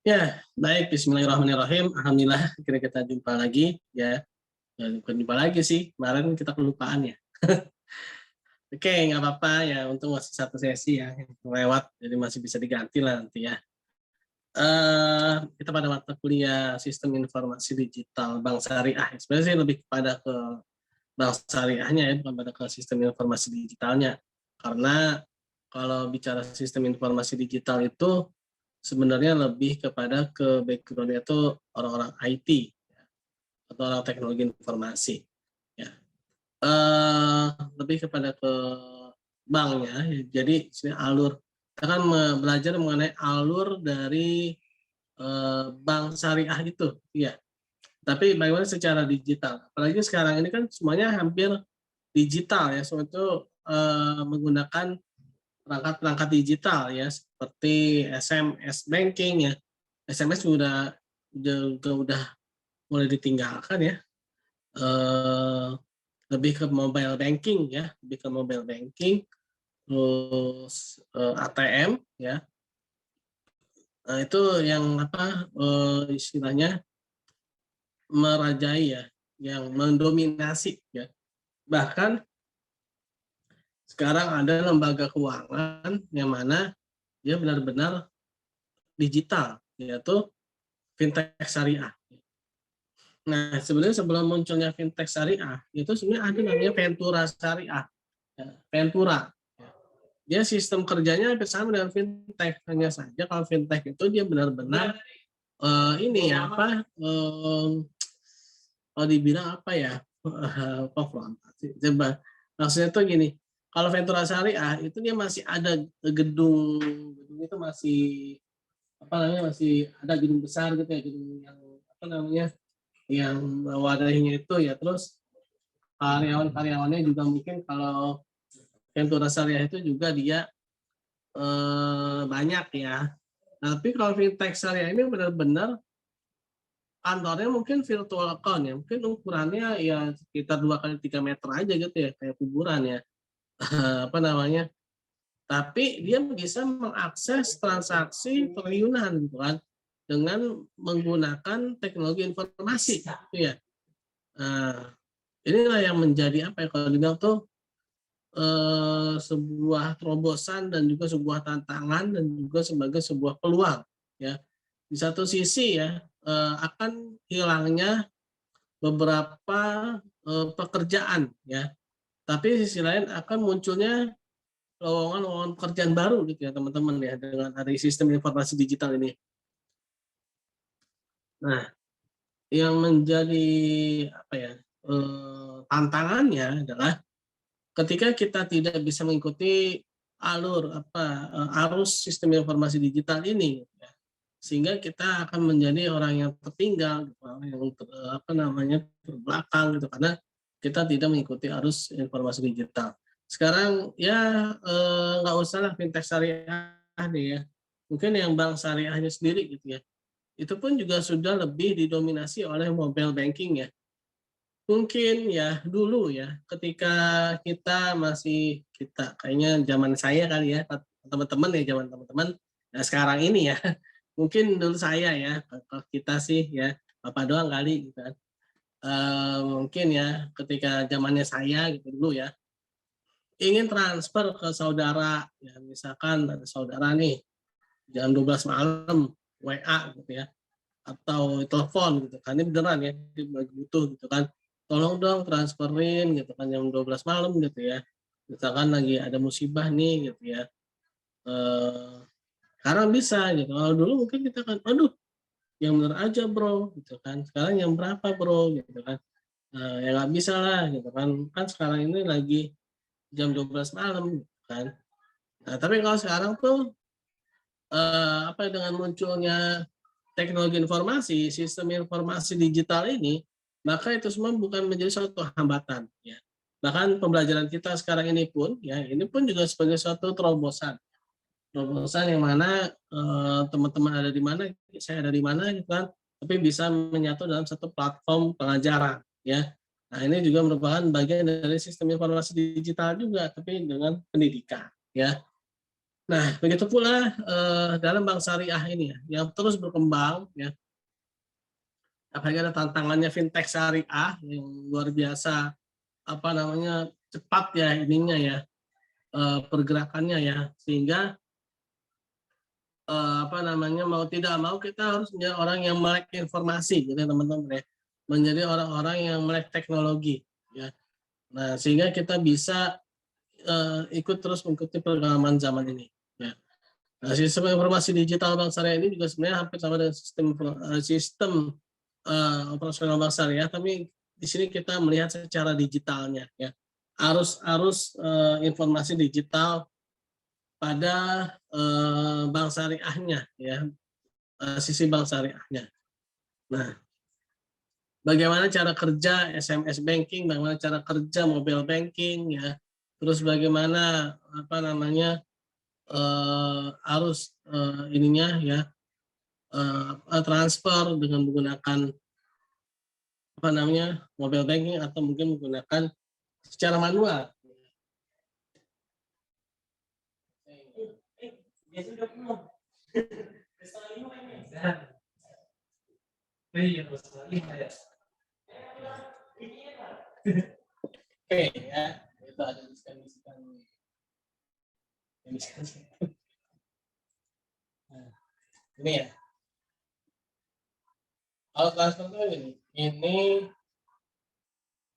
Ya, baik. Bismillahirrahmanirrahim. Alhamdulillah, akhirnya kita jumpa lagi ya. Bukan jumpa lagi sih. Kemarin kita kelupaan ya. Oke, nggak apa-apa ya. Untuk masih satu sesi ya yang lewat, jadi masih bisa diganti lah nanti ya. Kita pada mata kuliah Sistem Informasi Digital Bank Syariah. Sebenarnya sih lebih kepada ke bank syariahnya ya, bukan pada ke sistem informasi digitalnya. Karena kalau bicara sistem informasi digital itu sebenarnya lebih kepada ke background-nya itu orang-orang IT atau orang teknologi informasi ya. Lebih kepada ke banknya, jadi sini alur kita kan belajar mengenai alur dari bank syariah itu ya, tapi bagaimana secara digital, apalagi sekarang ini kan semuanya hampir digital ya, semua itu menggunakan perangkat-perangkat digital ya, seperti SMS banking ya. SMS udah mulai ditinggalkan ya. Eh, Lebih ke mobile banking ya, lebih ke mobile banking, terus ATM ya. Nah, itu yang apa istilahnya merajai ya, yang mendominasi ya. Bahkan sekarang ada lembaga keuangan yang mana dia benar-benar digital, yaitu fintech syariah. Nah, sebenarnya sebelum munculnya fintech syariah, itu sebenarnya ada namanya Ventura syariah. Ya, Ventura. Dia sistem kerjanya hampir sama dengan fintech, hanya saja kalau fintech itu dia benar-benar ini ya apa kalau dibilang apa ya konfrontasi. Coba maksudnya tuh gini, kalau Ventura syariah itu dia masih ada gedung itu masih apa namanya, masih ada gedung besar gitu ya, gedung yang apa namanya, yang wadahnya itu ya, terus karyawan-karyawannya juga mungkin kalau Ventura Syariah itu juga dia banyak ya. Tapi kalau fintech syariah ini benar-benar kantornya mungkin virtual account ya, mungkin ukurannya ya sekitar 2 kali 3 meter aja gitu ya, kayak kuburan ya. Apa namanya? Tapi dia bisa mengakses transaksi triliunan gitu kan dengan menggunakan teknologi informasi gitu ya. Nah, inilah yang menjadi apa ya, kalau dibilang tuh sebuah terobosan dan juga sebuah tantangan dan juga sebagai sebuah peluang ya. Di satu sisi ya akan hilangnya beberapa pekerjaan ya, tapi di sisi lain akan munculnya lowongan-lowongan pekerjaan baru gitu ya teman-teman ya, dengan ada sistem informasi digital ini. Nah, yang menjadi apa ya tantangannya adalah ketika kita tidak bisa mengikuti alur arus sistem informasi digital ini gitu ya, sehingga kita akan menjadi orang yang tertinggal gitu, orang yang apa namanya terbelakang gitu, karena kita tidak mengikuti arus informasi digital. Sekarang ya nggak usah lah fintech syariah nih ya, mungkin yang bank syariahnya sendiri gitu ya, itu pun juga sudah lebih didominasi oleh mobile banking ya. Mungkin ya dulu ya, ketika kita kayaknya zaman saya kali ya, teman-teman ya, zaman teman-teman, nah sekarang ini ya, mungkin dulu saya ya, kalau kita sih ya, Bapak doang kali gitu kan. Mungkin ya ketika zamannya saya gitu dulu ya, ingin transfer ke saudara, ya misalkan ada saudara nih, jam 12 malam, WA gitu ya, atau telepon gitu kan, ini beneran ya, dia lagi butuh gitu kan, tolong dong transferin gitu kan jam 12 malam gitu ya, misalkan lagi ada musibah nih gitu ya. eh, Sekarang bisa gitu, kalau dulu mungkin kita kan aduh yang bener aja bro gitu kan, sekarang yang berapa bro gitu kan. Ya nggak bisa lah gitu kan, kan sekarang ini lagi jam 12 malam gitu kan. Nah tapi kalau sekarang tuh apa dengan munculnya teknologi informasi, sistem informasi digital ini, maka itu semua bukan menjadi suatu hambatan ya. Bahkan pembelajaran kita sekarang ini pun ya, ini pun juga sebagai suatu terobosan. Terobosan yang mana teman-teman ada di mana, saya ada di mana gitu kan, tapi bisa menyatu dalam satu platform pengajaran ya. Nah, ini juga merupakan bagian dari sistem informasi digital juga, tapi dengan pendidikan ya. Nah, begitu pula dalam bank syariah ini ya, yang terus berkembang ya, apalagi ada tantangannya fintech syariah yang luar biasa apa namanya cepat ya ininya ya pergerakannya ya, sehingga apa namanya mau tidak mau kita harus menjadi orang yang melek informasi gitu ya teman-teman ya, menjadi orang-orang yang melek teknologi ya. Nah, sehingga kita bisa ikut terus mengikuti perkembangan zaman ini ya. Nah, sistem informasi digital bank syariah ini juga sebenarnya hampir sama dengan sistem operasional bank syariah, tapi di sini kita melihat secara digitalnya ya. Arus informasi digital pada bank syariahnya ya, sisi bank syariahnya. Nah, bagaimana cara kerja SMS banking, bagaimana cara kerja mobile banking ya, terus bagaimana apa namanya arus ininya ya transfer dengan menggunakan apa namanya mobile banking atau mungkin menggunakan secara manual. Oke ya, itu ada diskusi. Nah, ini ya. Kalau transfer itu ini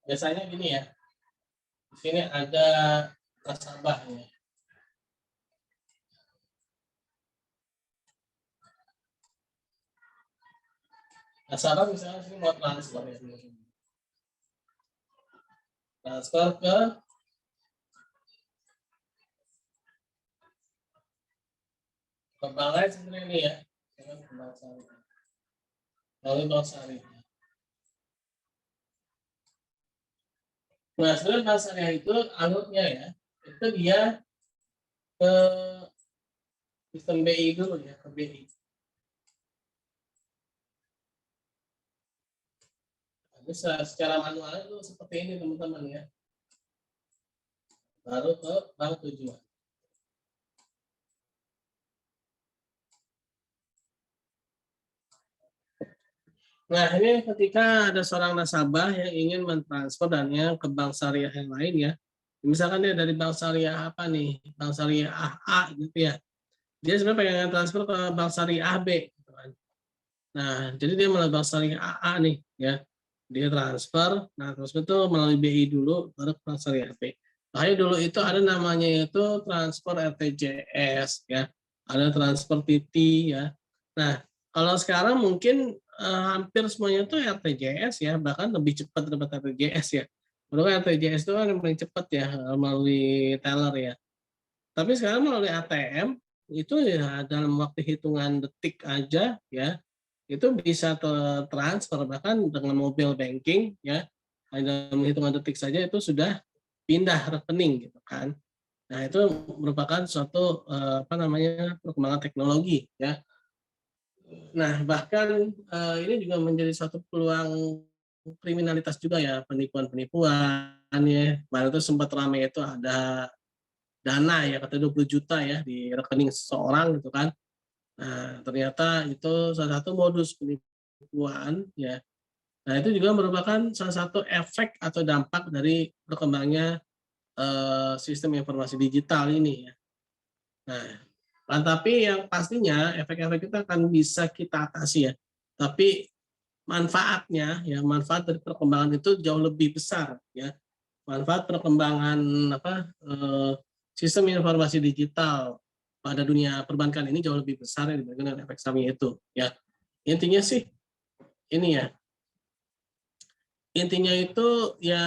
biasanya gini ya. Di sini ada nasabahnya. Nasabah misalnya sini mau transfer ya. Transfer ke bank lain sebenarnya ini ya. Dengan bank syariah. Lalu bank syariah. Nah, sebenarnya bank syariah itu alurnya ya, itu dia ke sistem BI dulu ya, ke BI. Jadi secara manual itu seperti ini teman-teman ya. Baru ke bank tujuan. Nah, ini ketika ada seorang nasabah yang ingin mentransfer dananya ke bank syariah yang lain ya. Misalkan dia dari bank syariah apa nih? Bank syariah A gitu ya. Dia sebenarnya pengen transfer ke bank syariah B gitu kan. Nah, jadi dia melalui bank syariah AA nih ya. Dia transfer, nah transfer itu melalui BI dulu baru ke bank syariah B. Makanya dulu itu ada namanya itu transfer RTJS ya. Ada transfer TT ya. Nah, kalau sekarang mungkin hampir semuanya itu RTJS ya, bahkan lebih cepat daripada RTJS ya. Dulu kan RTJS itu kan yang paling cepat ya melalui teller ya. Tapi sekarang melalui ATM itu ya dalam waktu hitungan detik aja ya itu bisa transfer bahkan dengan mobile banking ya dalam hitungan detik saja itu sudah pindah rekening gitu kan. Nah itu merupakan suatu apa namanya perkembangan teknologi ya. Nah, bahkan ini juga menjadi satu peluang kriminalitas juga ya, penipuan-penipuan ya. Kemarin itu sempat ramai itu ada dana ya, kata 20 juta ya di rekening seseorang gitu kan. Nah, ternyata itu salah satu modus penipuan ya. Nah, itu juga merupakan salah satu efek atau dampak dari berkembangnya sistem informasi digital ini ya. Nah, tapi yang pastinya efek-efek itu akan bisa kita atasi ya. Tapi manfaatnya ya manfaat dari perkembangan itu jauh lebih besar ya. Manfaat perkembangan apa sistem informasi digital pada dunia perbankan ini jauh lebih besar dibandingkan dengan efek samping itu ya. Intinya sih ini ya. Intinya itu ya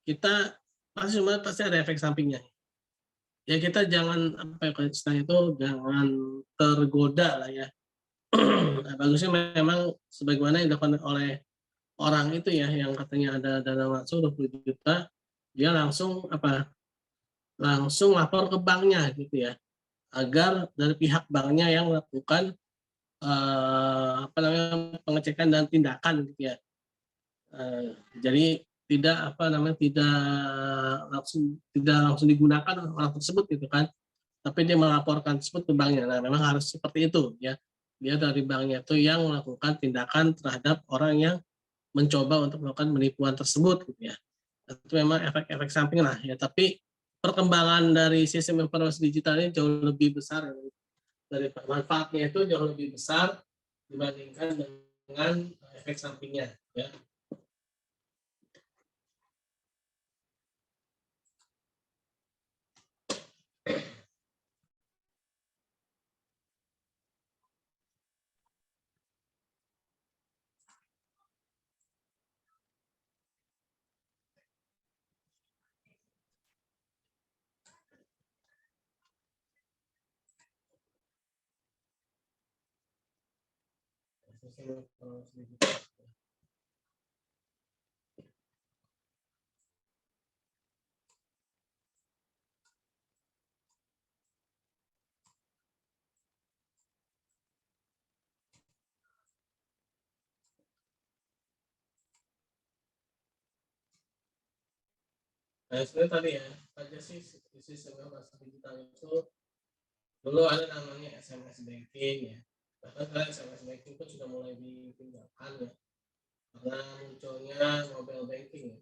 kita pasti ada efek sampingnya. Ya kita jangan apa ya istilahnya itu jangan tergoda lah ya. Nah, bagusnya memang sebagaimana yang dilakukan oleh orang itu ya yang katanya ada dana masuk 20 juta, dia langsung apa? Langsung lapor ke banknya gitu ya. Agar dari pihak banknya yang melakukan apa namanya pengecekan dan tindakan gitu ya. Jadi tidak apa namanya tidak langsung digunakan orang tersebut gitu kan. tapi dia melaporkan tersebut ke banknya. Nah, memang harus seperti itu ya. Dia dari banknya itu yang melakukan tindakan terhadap orang yang mencoba untuk melakukan penipuan tersebut gitu ya. Itu memang efek-efek samping lah ya, tapi perkembangan dari sistem informasi digital ini jauh lebih besar ya. Dari manfaatnya itu jauh lebih besar dibandingkan dengan efek sampingnya ya. Nah, sebenarnya tadi ya, aja sih sistem informasi digital itu dulu ada namanya SMS banking ya. Bahkan sekarang SMS banking itu sudah mulai ditinggalkan ya, karena munculnya mobile banking ya.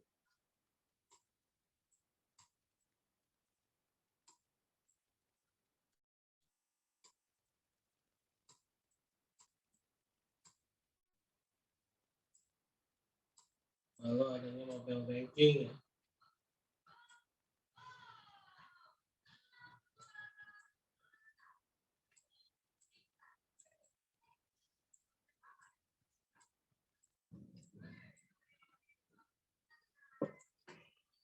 Lalu adanya mobile banking ya.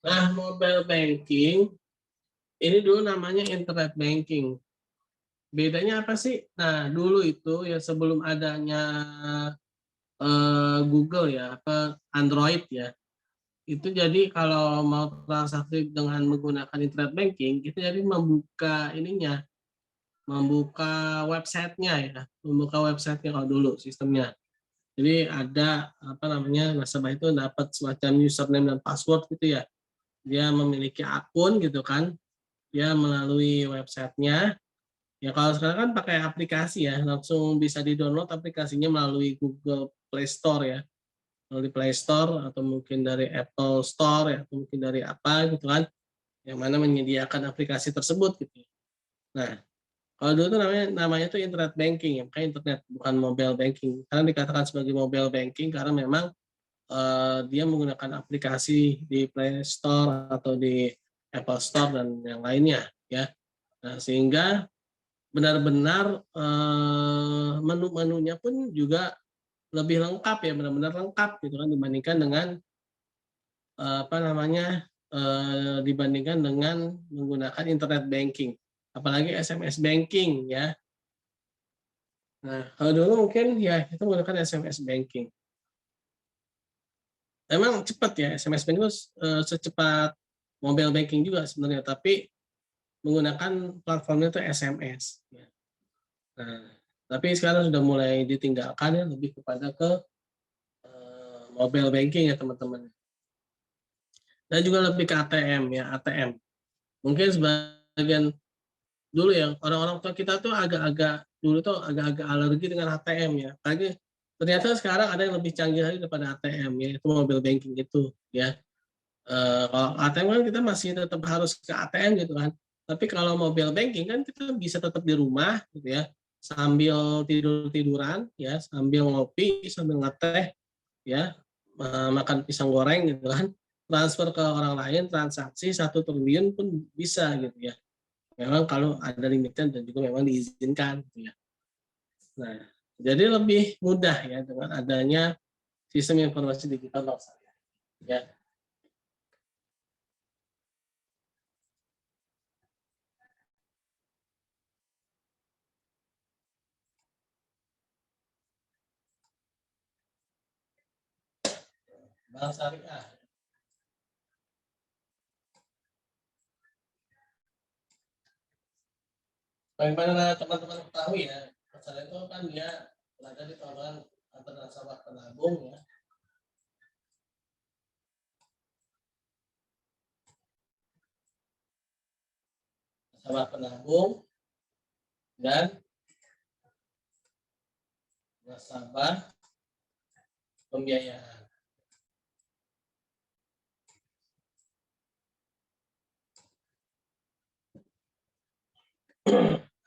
Nah, mobile banking ini dulu namanya internet banking. Bedanya apa sih? Nah, dulu itu ya sebelum adanya Google ya, apa Android ya. Itu jadi kalau mau transaksi dengan menggunakan internet banking, itu jadi membuka ininya, membuka websitenya ya, membuka websitenya kalau dulu sistemnya. Jadi ada apa namanya nasabah itu dapat semacam username dan password gitu ya. Dia memiliki akun gitu kan, dia melalui websitenya. Ya kalau sekarang kan pakai aplikasi ya, langsung bisa di-download aplikasinya melalui Google Play Store ya, melalui Play Store atau mungkin dari Apple Store ya, atau mungkin dari apa gitu kan, yang mana menyediakan aplikasi tersebut gitu. Nah, kalau dulu itu namanya itu internet banking ya, kayak internet bukan mobile banking. Karena dikatakan sebagai mobile banking karena memang dia menggunakan aplikasi di Play Store atau di Apple Store dan yang lainnya ya. Nah, sehingga benar-benar menu-menunya pun juga lebih lengkap ya, benar-benar lengkap gitu kan dibandingkan dengan apa namanya dibandingkan dengan menggunakan internet banking, apalagi SMS banking ya. Nah, kalau dulu mungkin ya kita menggunakan SMS banking. Memang cepat ya, SMS banking itu secepat mobile banking juga sebenarnya, tapi menggunakan platformnya itu SMS. Ya. Nah, tapi sekarang sudah mulai ditinggalkan ya, lebih kepada ke mobile banking ya teman-teman. Dan juga lebih ke ATM ya, ATM. Mungkin sebagian dulu ya orang-orang tua kita tuh agak-agak dulu tuh agak-agak alergi dengan ATM ya. Karena ternyata sekarang ada yang lebih canggih lagi daripada ATM ya, itu mobile banking itu ya. Kalau ATM kan kita masih tetap harus ke ATM gitu kan. Tapi kalau mobile banking kan kita bisa tetap di rumah gitu ya, sambil tidur-tiduran ya, sambil ngopi, sambil ngeteh ya, makan pisang goreng gitu kan, transfer ke orang lain, transaksi 1 triliun pun bisa gitu ya. Memang kalau ada limitnya dan juga memang diizinkan gitu ya. Nah, jadi lebih mudah ya dengan adanya sistem informasi digital bank syariah. Ya, bank syariah. Bagaimana teman-teman ketahui ya, bank syariah itu kan dia berada di kalangan antara nasabah penabung ya, nasabah penabung dan nasabah pembiayaan.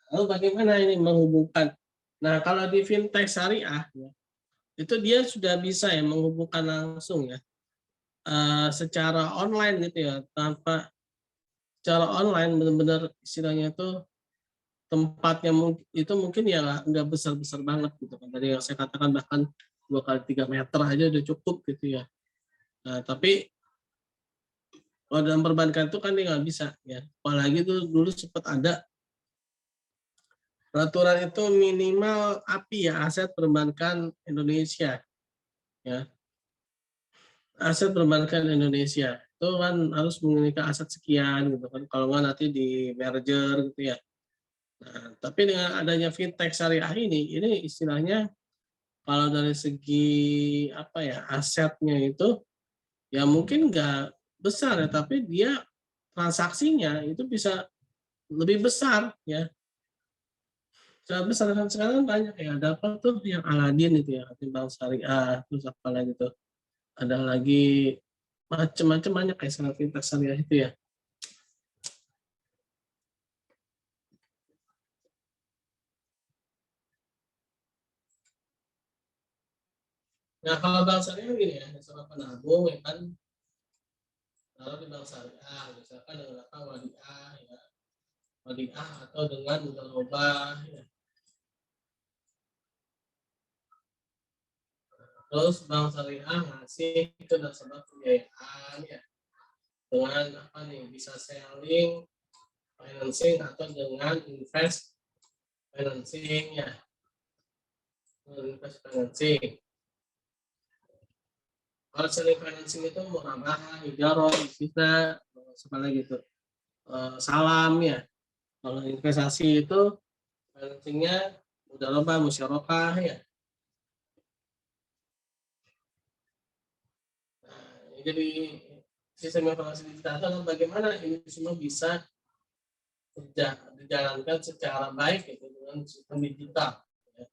Lalu bagaimana ini menghubungkan? Nah, kalau di fintech syariah, ya, itu dia sudah bisa ya menghubungkan langsung ya, secara online gitu ya, tanpa secara online benar-benar istilahnya itu tempatnya itu mungkin ya nggak besar-besar banget gitu kan. Tadi yang saya katakan bahkan 2 kali 3 meter aja udah cukup gitu ya. Nah, tapi kalau dalam perbankan itu kan dia nggak bisa ya. Apalagi itu dulu sempat ada peraturan itu minimal API ya, aset perbankan Indonesia ya. Aset perbankan Indonesia itu kan harus memiliki aset sekian gitu kan. Kalau nggak nanti di merger gitu ya. Nah, tapi dengan adanya fintech syariah ini istilahnya kalau dari segi apa ya asetnya itu ya mungkin nggak besar ya, tapi dia transaksinya itu bisa lebih besar ya. Sangat besar kan sekarang banyak ya. Ada apa tuh yang Aladin itu ya, Bank Syariah, terus apa lagi tuh? Ada lagi macam-macam banyak kayak sangat fintech syariah itu ya. Nah kalau bank syariah gini ya, misalkan penabung ya kan, kalau di bank syariah misalkan dengan apa wadiah ya, wadiah atau dengan mudharabah ya. Terus bank syariah ngasih ke nasabah pembiayaan ya dengan apa nih bisa selling financing atau dengan invest financing ya, invest financing. Kalau selling financing itu murabah, ijarah, bisa apa lagi itu salam ya. Kalau investasi itu financingnya mudharabah, musyarakah ya. Nah, jadi sistem informasi digital itu bagaimana ini semua bisa dijalankan secara baik gitu, dengan sistem digital. Ya.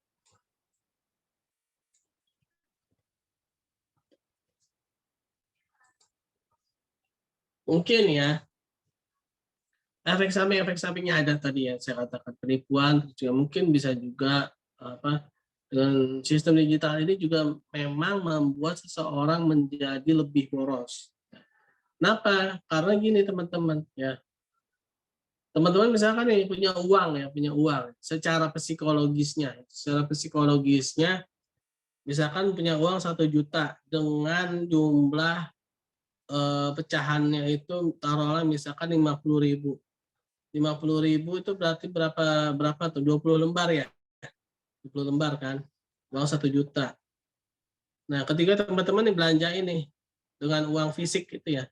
Mungkin ya efek sampingnya ada tadi ya saya katakan penipuan juga mungkin bisa juga apa dengan sistem digital ini juga memang membuat seseorang menjadi lebih boros. Kenapa? Karena gini teman-teman ya. Teman-teman misalkan nih punya uang secara psikologisnya misalkan punya uang 1 juta dengan jumlah pecahannya itu taruhlah misalkan 50.000. 50.000 itu berarti berapa tuh 20 lembar ya, 20 lembar kan uang 1 juta. Nah ketika teman-teman nih belanja ini dengan uang fisik gitu ya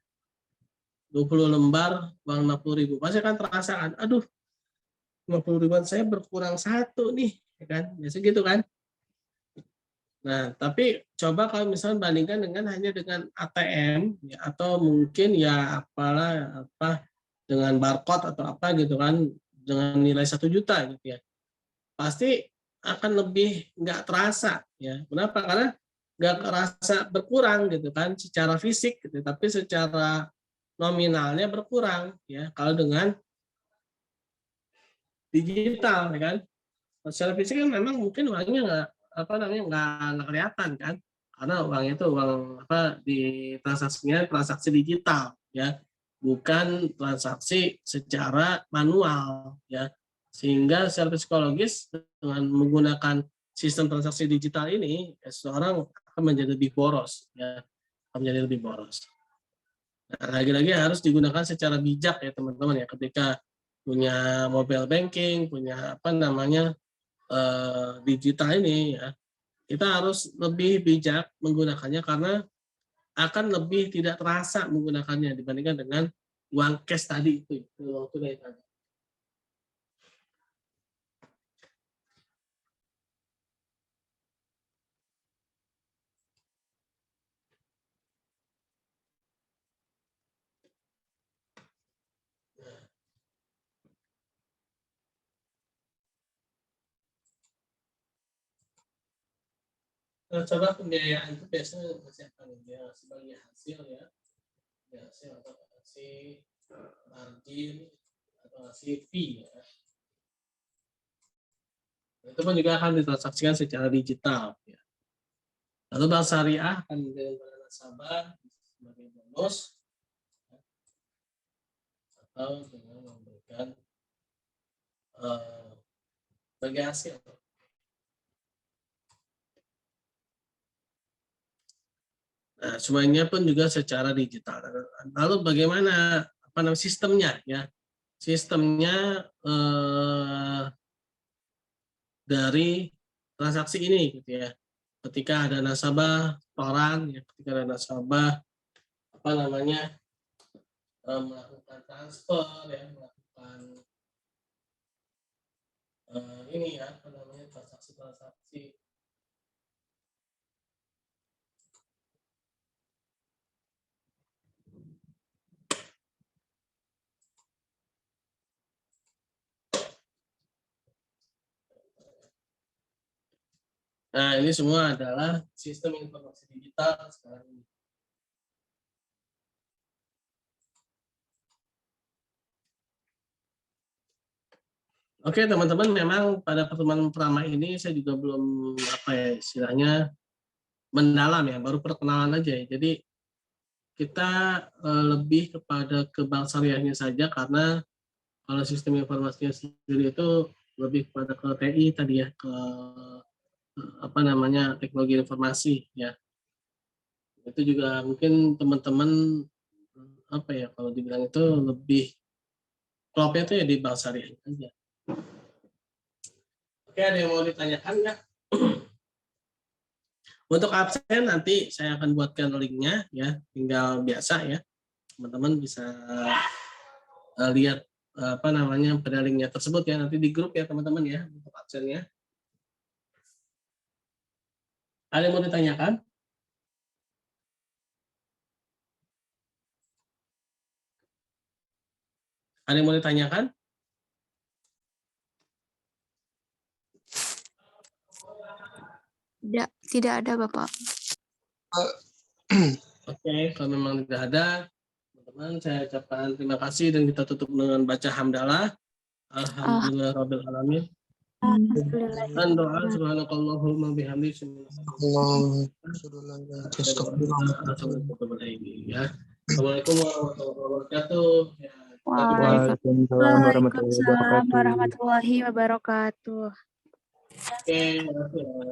20 lembar uang 50.000 pasti kan terasa kan, aduh 50 ribuan saya berkurang satu nih ya kan biasa gitu kan. Nah tapi coba kalau misalnya bandingkan dengan hanya dengan ATM ya, atau mungkin ya apalah apa dengan barcode atau apa gitu kan dengan nilai 1 juta gitu ya, pasti akan lebih nggak terasa ya. Kenapa? Karena nggak terasa berkurang gitu kan secara fisik gitu, tapi secara nominalnya berkurang ya kalau dengan digital ya kan. Secara fisik kan memang mungkin uangnya nggak apa namanya nggak kelihatan kan karena uangnya itu uang apa di transaksinya transaksi digital ya bukan transaksi secara manual ya, sehingga secara psikologis dengan menggunakan sistem transaksi digital ini ya, seseorang akan menjadi lebih boros ya, akan menjadi lebih boros. Nah, lagi-lagi harus digunakan secara bijak ya teman-teman ya ketika punya mobile banking, punya apa namanya digital ini ya, kita harus lebih bijak menggunakannya karena akan lebih tidak terasa menggunakannya dibandingkan dengan uang cash tadi itu, uang tunai tadi. Coba pembiayaan itu biasanya siapa nih? Dia sebagai hasil ya. Hasil atau ngasih margin atau ngasih fee ya. Itu pun juga akan ditransaksikan secara digital ya. Lalu bank syariah akan memberikan pada nasabah sebagai bonus atau dengan memberikan sebagai hasil. Nah, semuanya pun juga secara digital. Lalu bagaimana sistemnya ya? Sistemnya dari transaksi ini gitu ya. Ketika ada nasabah orang ya, ketika ada nasabah melakukan transfer ya, melakukan ini ya transaksi. Nah, ini semua adalah sistem informasi digital sekarang ini. Oke, teman-teman, memang pada pertemuan pertama ini saya juga belum istilahnya mendalam ya, baru perkenalan aja ya. Jadi kita lebih kepada ke bank syariahnya saja, karena kalau sistem informasinya sendiri itu lebih kepada ke TI tadi ya, ke teknologi informasi ya. Itu juga mungkin teman-teman kalau dibilang itu lebih klopnya itu ya di bank syariah aja. Oke, ada yang mau ditanyakan nggak? Untuk absen nanti saya akan buatkan linknya ya, tinggal biasa ya, teman-teman bisa lihat pada linknya tersebut ya, nanti di grup ya teman-teman ya, untuk absennya. Ada yang mau ditanyakan? Ada yang mau ditanyakan? Tidak ada Bapak. Oke, kalau memang tidak ada, teman-teman saya ucapkan terima kasih dan kita tutup dengan baca hamdalah. Alhamdulillahirabbil alamin. Dan doa subhanakallahumma bihamdika Assalamualaikum warahmatullahi wabarakatuh. Waalaikumsalam warahmatullahi wabarakatuh. Oke, terima kasih.